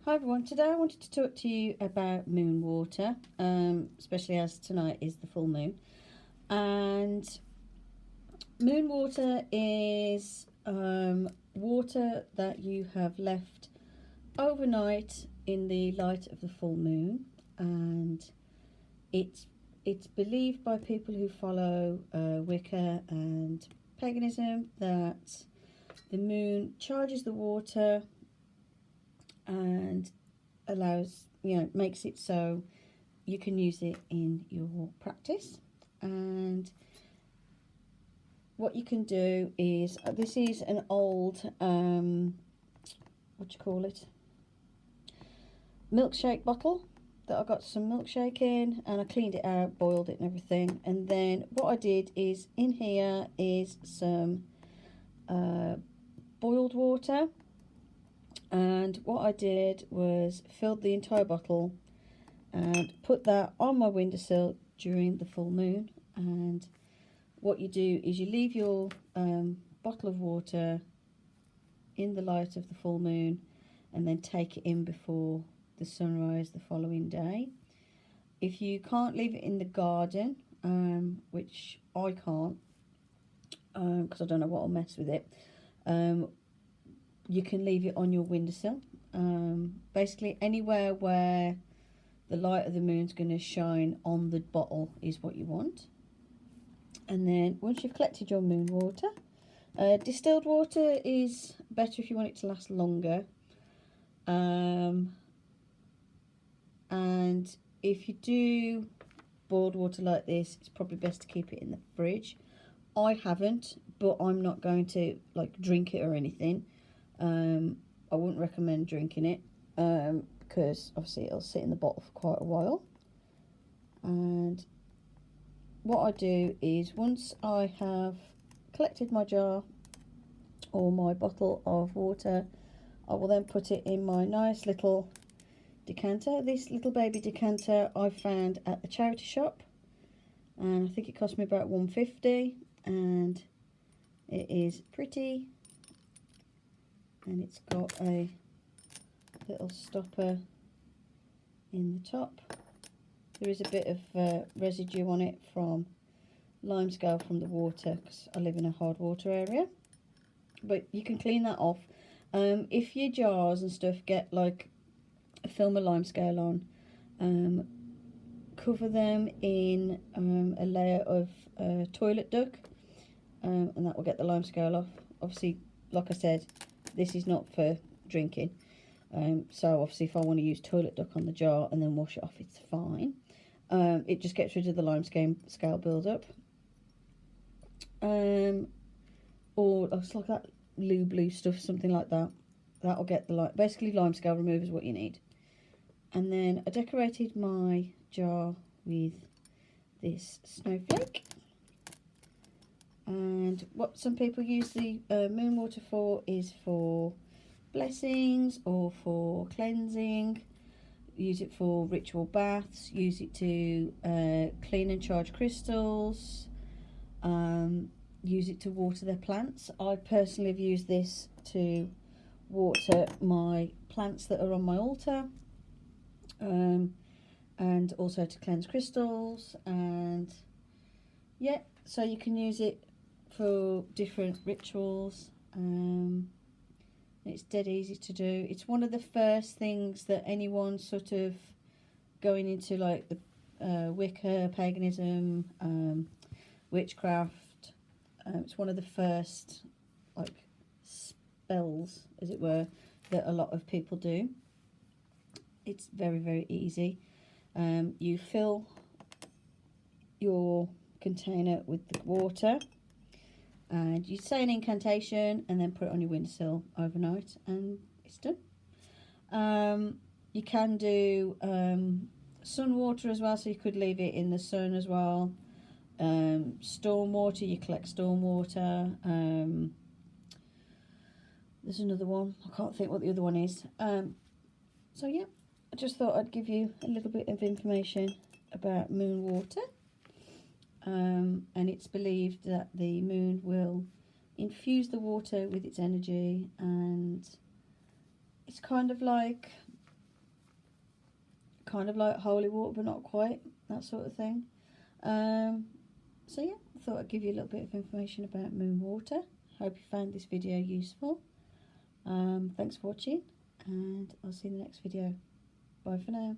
Hi everyone, today I wanted to talk to you about moon water, especially as tonight is the full moon. And moon water is water that you have left overnight in the light of the full moon, and it's believed by people who follow Wicca and paganism that the moon charges the water and allows, makes it so you can use it in your practice. And what you can do is, this is an old what do you call it, milkshake bottle that I got some milkshake in, and I cleaned it out, boiled it and everything. And then what I did is, in here is some boiled water, and what I did was filled the entire bottle and put that on my windowsill during the full moon. And what you do is you leave your bottle of water in the light of the full moon and then take it in before the sunrise the following day. If you can't leave it in the garden, which I can't because I don't know what will mess with it, you can leave it on your windowsill. Basically anywhere where the light of the moon's going to shine on the bottle is what you want. And then once you've collected your moon water, distilled water is better if you want it to last longer. And if you do boiled water like this, it's probably best to keep it in the fridge. I haven't, but I'm not going to drink it or anything. I wouldn't recommend drinking it because obviously it'll sit in the bottle for quite a while. And what I do is, once I have collected my jar or my bottle of water, I will then put it in my nice little decanter. This little baby decanter I found at the charity shop, and I think it cost me about $1.50, and it is pretty, and it's got a little stopper in the top. There is a bit of residue on it from limescale from the water, because I live in a hard water area, but you can clean that off. If your jars and stuff get like a film of limescale on, cover them in a layer of toilet duck, and that will get the limescale off. Obviously, like I said, this is not for drinking, so obviously if I want to use toilet duck on the jar and then wash it off, it's fine. It just gets rid of the limescale build-up. Or it's like that blue stuff, something like that. That'll get the basically limescale remover is what you need. And then I decorated my jar with this snowflake. And what some people use the moon water for is for blessings or for cleansing. Use it for ritual baths. Use it to clean and charge crystals. Use it to water their plants. I personally have used this to water my plants that are on my altar, and also to cleanse crystals. And yeah, so you can use it for different rituals. It's dead easy to do. It's one of the first things that anyone sort of going into like the Wicca, paganism, witchcraft, it's one of the first spells, as it were, that a lot of people do. It's very, very easy. You fill your container with the water, and you say an incantation and then put it on your windowsill overnight, and it's done. You can do sun water as well, so you could leave it in the sun as well. Storm water, you collect storm water. There's another one, I can't think what the other one is. So yeah, I just thought I'd give you a little bit of information about moon water. And it's believed that the moon will infuse the water with its energy, and it's kind of like kind of like holy water, but not quite, that sort of thing. So yeah, I thought I'd give you a little bit of information about moon water. Hope you found this video useful. Thanks for watching, and I'll see you in the next video. Bye for now.